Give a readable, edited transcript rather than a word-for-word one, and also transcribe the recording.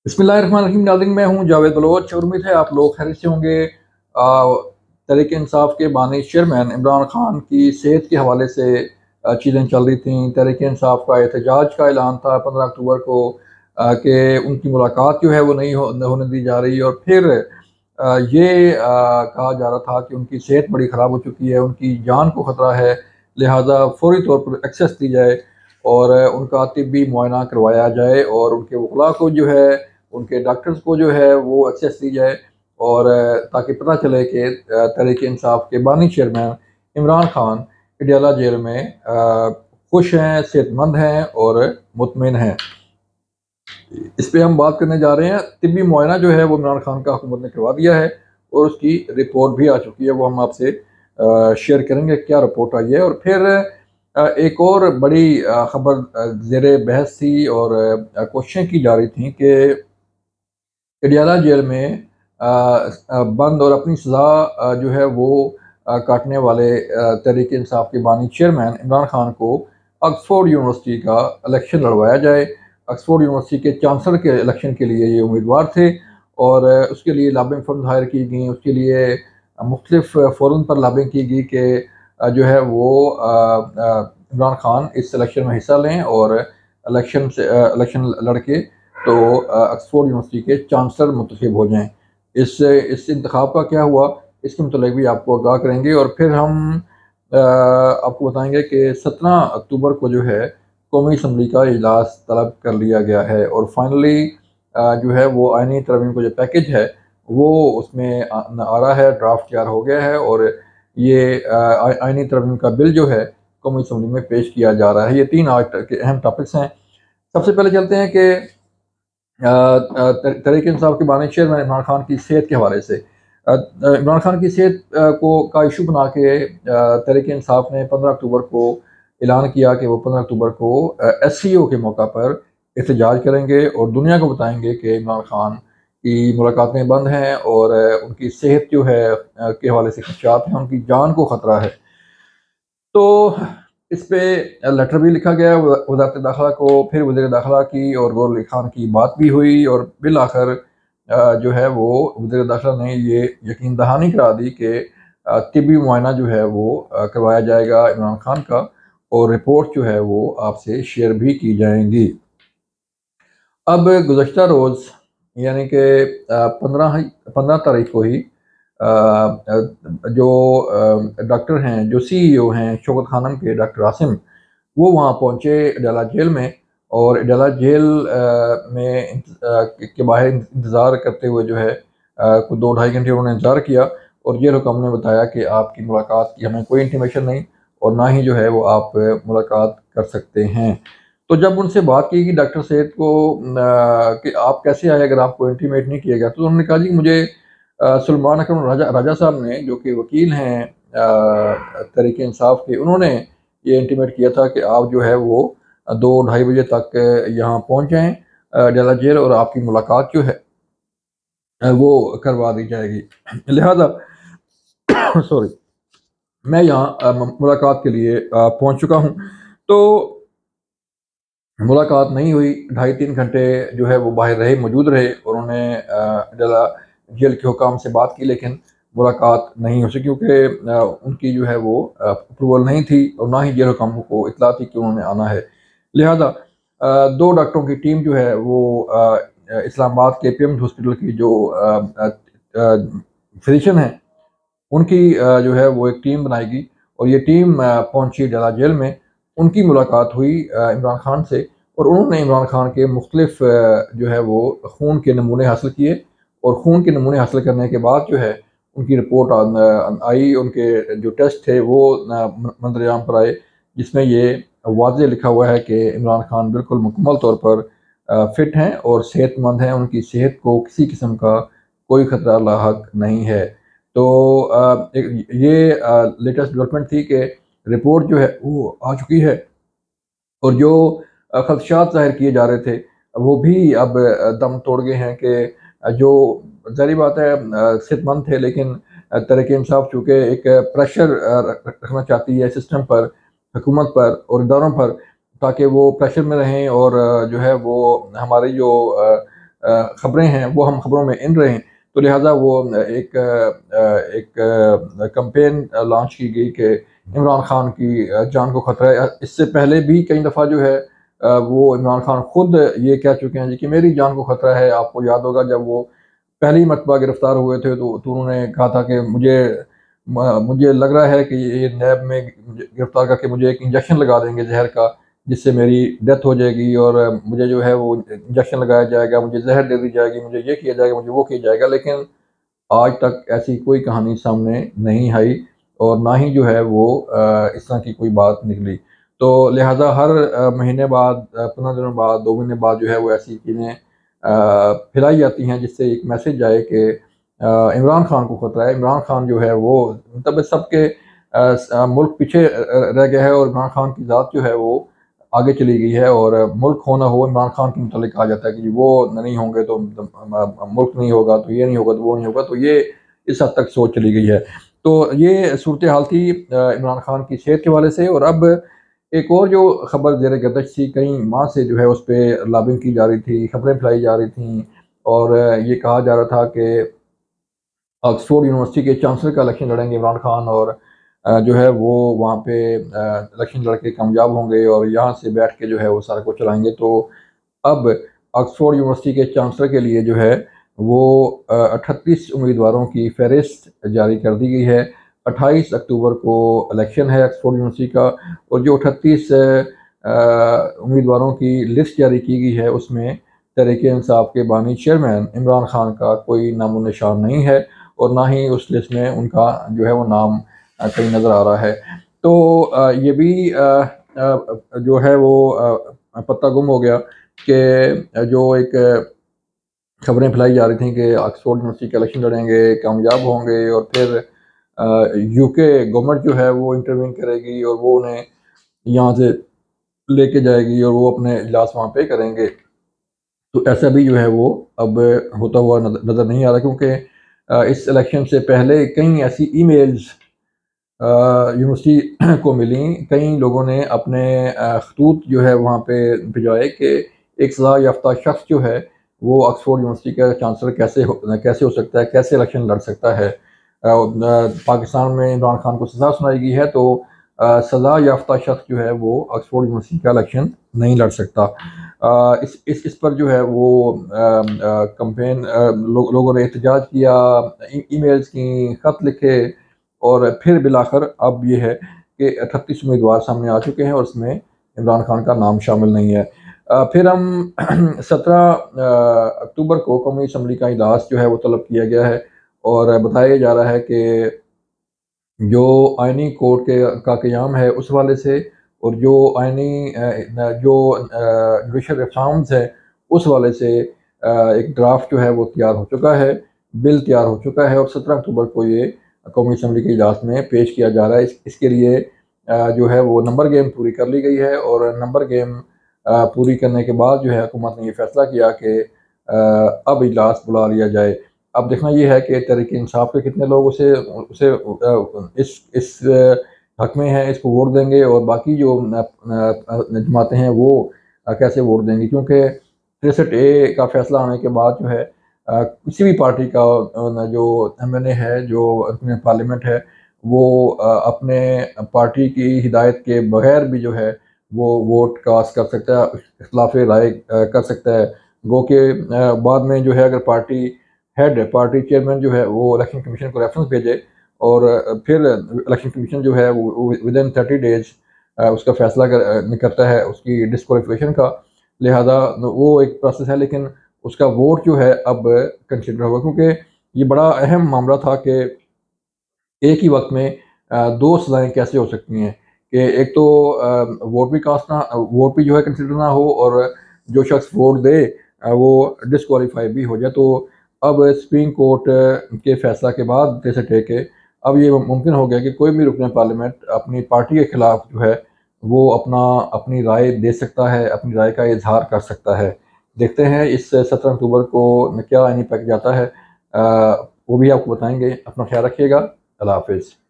बिस्मिल्लाहिर्रहमानिर्रहीम। नाज़रीन, मैं हूँ जावेद बलोच और उम्मीद है आप लोग खैरियत से होंगे। तहरीक इंसाफ के बानी चेयरमैन इमरान खान की सेहत के हवाले से चीज़ें चल रही थी। तहरीक इंसाफ का एहतजाज का ऐलान था 15 अक्टूबर को कि उनकी मुलाकात जो है वो नहीं होने दी जा रही। और फिर ये कहा जा रहा था कि उनकी सेहत बड़ी ख़राब हो चुकी है, उनकी जान को ख़तरा है, लिहाजा फौरी तौर पर एक्सेस दी जाए और उनका तिब्बी मुआयना करवाया जाए और उनके वकला को जो है, उनके डॉक्टर्स को जो है वो एक्सेस दी जाए और ताकि पता चले कि तहरीक इंसाफ के बानी चेयरमैन इमरान खान अडयाला जेल में खुश हैं, सेहतमंद हैं और मुतमिन हैं। इस पे हम बात करने जा रहे हैं। तिब्बी मुआयना जो है वो इमरान खान का हुकूमत ने करवा दिया है और उसकी रिपोर्ट भी आ चुकी है, वो हम आपसे शेयर करेंगे क्या रिपोर्ट आई है। और फिर एक और बड़ी खबर ज़ेरे बहस थी और कोशिशें की जा रही थी कि अडयाला जेल में बंद और अपनी सज़ा जो है वो काटने वाले तहरीक इंसाफ के बानी चेयरमैन इमरान खान को ऑक्सफोर्ड यूनिवर्सिटी का इलेक्शन लड़वाया जाए। ऑक्सफोर्ड यूनिवर्सिटी के चांसलर के इलेक्शन के लिए ये उम्मीदवार थे और उसके लिए लॉबिंग फर्म हायर की गई, उसके लिए मुख्तलिफ फोरम पर लॉबिंग की गई कि जो है वो इमरान खान इस इलेक्शन में हिस्सा लें और इलेक्शन लड़के तो ऑक्सफोर्ड यूनिवर्सिटी के चांसलर मुंतखब हो जाएँ। इस इंतखाब का क्या हुआ, इसके मुतल्लिक़ भी आपको आगाह करेंगे और फिर हम आपको बताएँगे कि 17 अक्टूबर को जो है कौमी असम्बली का इजलास तलब कर लिया गया है और फाइनली जो है वो आईनी तरमीम का जो पैकेज है वो उसमें आ रहा है, ड्राफ्ट तैयार हो गया है और ये आईनी तरमीम का बिल जो है कौमी असम्बली में पेश किया जा रहा है। ये 3 आज के अहम टॉपिक्स हैं। सबसे पहले चलते हैं कि तहरीक इंसाफ के बानी चेयरमैन इमरान खान की सेहत के हवाले से। इमरान खान की सेहत को का इशू बना के तहरीक इंसाफ ने 15 अक्टूबर को ऐलान किया कि वो 15 अक्टूबर को SCO के मौका पर एहतजाज करेंगे और दुनिया को बताएंगे कि इमरान खान की मुलाकातें बंद हैं और उनकी सेहत जो है के हवाले से खदशात हैं, उनकी जान को ख़तरा है। तो इस पे लेटर भी लिखा गया वज़ारत दाखिला को, फिर वज़ीर दाखिला की और गौहर अली खान की बात भी हुई और बिल आखिर जो है वो वज़ीर दाखिला ने ये यकीन दहानी करा दी कि तिब्बी मुआयना जो है वो करवाया जाएगा इमरान खान का और रिपोर्ट जो है वो आपसे शेयर भी की जाएंगी। अब गुज़श्ता रोज़ यानी कि 15 तारीख को ही जो डॉक्टर हैं, जो CEO हैं शौकत खानम के, डॉक्टर आसिम, वो वहाँ पहुँचे अडयाला जेल में और अडयाला जेल के बाहर इंतज़ार करते हुए जो है कुछ 2 ढाई घंटे उन्होंने इंतज़ार किया और जेल हुकम ने बताया कि आपकी मुलाकात की हमें कोई इंटीमेशन नहीं और ना ही जो है वो आप मुलाकात कर सकते हैं। तो जब उनसे बात की कि डॉक्टर सैयद को कि आप कैसे आए अगर आपको इंटीमेट नहीं किया गया, तो उन्होंने कहा जी मुझे सलमान अकरम राजा राजा साहब ने, जो कि वकील हैं तहरीक इंसाफ के, उन्होंने ये इंटीमेट किया था कि आप जो है वो 2 ढाई बजे तक यहाँ पहुँच जाएँ अडयाला जेल और आपकी मुलाकात जो है वो करवा दी जाएगी। लिहाजा सॉरी, मैं यहाँ मुलाकात के लिए पहुँच चुका हूँ। तो मुलाकात नहीं हुई, ढाई 3 घंटे जो है वो बाहर रहे, मौजूद रहे और उन्होंने अडयाला जेल के हुकाम से बात की, लेकिन मुलाकात नहीं हो सकी क्योंकि उनकी जो है वो अप्रूवल नहीं थी और ना ही जेल हुकाम को इत्तला थी कि उन्होंने आना है। लिहाजा 2 डॉक्टरों की टीम जो है वो इस्लामाबाद के पीएमएस हॉस्पिटल की जो फिजिशियन हैं, उनकी जो है वो एक टीम बनाएगी और ये टीम पहुंची अडयाला जेल में। उनकी मुलाकात हुई इमरान खान से और उन्होंने इमरान खान के मुख्तलिफ जो है वो खून के नमूने हासिल किए और खून के नमूने हासिल करने के बाद जो है उनकी रिपोर्ट आई, उनके जो टेस्ट थे वो मंजरेआम पर आए, जिसमें ये वाज़ेह लिखा हुआ है कि इमरान खान बिल्कुल मुकम्मल तौर पर फिट हैं और सेहतमंद हैं, उनकी सेहत को किसी किस्म का कोई ख़तरा लाहक नहीं है। तो ये लेटेस्ट डेवलपमेंट थी कि रिपोर्ट जो है वो आ चुकी है और जो खदशात ज़ाहिर किए जा रहे थे वो भी अब दम तोड़ गए हैं कि जो ज़ाहिर बात है सेहतमंद थे, लेकिन तहरीक इंसाफ चूँकि एक प्रेशर रखना चाहती है सिस्टम पर, हुकूमत पर और इदारों पर, ताकि वो प्रेशर में रहें और जो है वो हमारी जो ख़बरें हैं वो हम ख़बरों में इन रहे हैं, तो लिहाजा वो एक कैंपेन लॉन्च की गई कि इमरान खान की जान को ख़तरा है। इससे पहले भी कई दफ़ा जो है वो इमरान खान खुद ये कह चुके हैं जी कि मेरी जान को ख़तरा है। आपको याद होगा जब वो पहली मर्तबा गिरफ़्तार हुए थे तो उन्होंने कहा था कि मुझे लग रहा है कि ये नैब में मुझे गिरफ़्तार करके मुझे एक इंजेक्शन लगा देंगे ज़हर का, जिससे मेरी डेथ हो जाएगी और मुझे जो है वो इंजेक्शन लगाया जाएगा, मुझे ज़हर दे दी जाएगी, मुझे ये किया जाएगा, मुझे वो किया जाएगा। लेकिन आज तक ऐसी कोई कहानी सामने नहीं आई और ना ही जो है वो इस तरह की कोई बात निकली। तो लिहाज़ा हर महीने बाद 15 दिनों बाद, 2 महीने बाद जो है वो ऐसी चीज़ें फैलाई जाती हैं जिससे एक मैसेज जाए कि इमरान खान को खतरा है। इमरान खान जो है वो मतलब सबके मुल्क पीछे रह गया है और इमरान खान की ज़ात जो है वो आगे चली गई है और मुल्क हो ना हो इमरान खान के मुतालिक कहा जाता है कि वो नहीं होंगे तो मुल्क नहीं होगा, तो ये नहीं होगा, तो वो नहीं होगा, तो ये इस हद तक सोच चली गई है। तो ये सूरत हाल थी इमरान खान की सेहत के हवाले से। और अब एक और जो खबर ज़ेर गर्दिश थी, कई माह से जो है उस पे लॉबिंग की जा रही थी, खबरें फैलाई जा रही थी और ये कहा जा रहा था कि ऑक्सफोर्ड यूनिवर्सिटी के चांसलर का इलेक्शन लड़ेंगे इमरान खान और जो है वो वहाँ पे इलेक्शन लड़ के कामयाब होंगे और यहाँ से बैठ के जो है वो सारा कुछ चलाएँगे। तो अब ऑक्सफोर्ड यूनिवर्सिटी के चांसलर के लिए जो है वो 38 उम्मीदवारों की फ़हरिस्त जारी कर दी गई है। 28 अक्टूबर को इलेक्शन है ऑक्सफोर्ड यूनिवर्सिटी का और जो 38 उम्मीदवारों की लिस्ट जारी की गई है उसमें तहरीक-ए-इंसाफ के बानी चेयरमैन इमरान खान का कोई नामो-निशान नहीं है और ना ही उस लिस्ट में उनका जो है वो नाम कहीं नज़र आ रहा है। तो ये भी जो है वो पत्ता गुम हो गया कि जो एक खबरें फैलाई जा रही थी कि ऑक्सफोर्ड यूनिवर्सिटी के इलेक्शन लड़ेंगे, कामयाब होंगे और फिर यूके गवर्नमेंट जो है वो इंटरवीन करेगी और वो उन्हें यहाँ से लेके जाएगी और वो अपने इजलास वहाँ पे करेंगे। तो ऐसा भी जो है वो अब होता हुआ नज़र नहीं आ रहा, क्योंकि इस इलेक्शन से पहले कई ऐसी ईमेल्स यूनिवर्सिटी को मिली। कई लोगों ने अपने खतूत जो है वहाँ पे भिजवाए कि एक सज़ा याफ्ता शख्स जो है वो ऑक्सफोर्ड यूनिवर्सिटी का चांसलर कैसे हो सकता है, कैसे इलेक्शन लड़ सकता है। पाकिस्तान में इमरान खान को सज़ा सुनाई गई है तो सज़ा याफ्ता शख्स जो है वो ऑक्सफोर्ड यूनिवर्सिटी का इलेक्शन नहीं लड़ सकता। इस पर जो है वो कैंपेन लोगों ने एहतजाज किया, ईमेल्स की, ख़त लिखे और फिर बिलाखिर अब ये है कि 38 उम्मीदवार सामने आ चुके हैं और उसमें इमरान खान का नाम शामिल नहीं है। फिर हम 17 अक्टूबर को कौमी असम्बली का इजलास जो है वो तलब किया गया है और बताया जा रहा है कि जो आइनी कोर्ट का क़याम है उस हवाले से और जो आइनी जो जुडिशल रिफॉर्म्स हैं उस हवाले से एक ड्राफ्ट जो है वो तैयार हो चुका है, बिल तैयार हो चुका है और 17 अक्टूबर को ये कौमी असम्बली के इजलास में पेश किया जा रहा है। इसके लिए जो है वो नंबर गेम पूरी कर ली गई है और नंबर गेम पूरी करने के बाद जो है हुकूमत ने ये फैसला किया कि अब इजलास बुला लिया जाए। अब देखना ये है कि तहरीक-ए-इंसाफ के कितने लोग उसे उसे इस हक में हैं, इसको वोट देंगे और बाकी जो जमातें हैं वो कैसे वोट देंगी, क्योंकि 63A का फैसला आने के बाद जो है किसी भी पार्टी का जो एमएनए है, जो अपने पार्लियामेंट है, वो अपने पार्टी की हिदायत के बगैर भी जो है वो वोट कास्ट कर सकता है, इख्तिलाफ़ राय कर सकता है। गो के बाद में जो है अगर पार्टी चेयरमैन जो है वो इलेक्शन कमीशन को रेफरेंस भेजे और फिर इलेक्शन कमीशन जो है वो विदिन 30 डेज़ उसका फैसला करता है उसकी डिस्क्वालिफिकेशन का। लिहाजा वो एक प्रोसेस है, लेकिन उसका वोट जो है अब कंसिडर होगा, क्योंकि ये बड़ा अहम मामला था कि एक ही वक्त में 2 सज़ाएँ कैसे हो सकती हैं कि एक तो वोट भी जो है कंसिडर ना हो और जो शख्स वोट दे वो डिस्क्वालीफाई भी हो जाए। तो अब सुप्रीम कोर्ट के फैसला के बाद जैसे टेके अब ये मुमकिन हो गया कि कोई भी रुकन पार्लियामेंट अपनी पार्टी के खिलाफ जो है वो अपनी राय दे सकता है, अपनी राय का इजहार कर सकता है। देखते हैं इस 17 अक्टूबर को क्या इम्पैक्ट जाता है, वो भी आपको बताएंगे। अपना ख्याल रखिएगा। अल्लाह हाफिज़।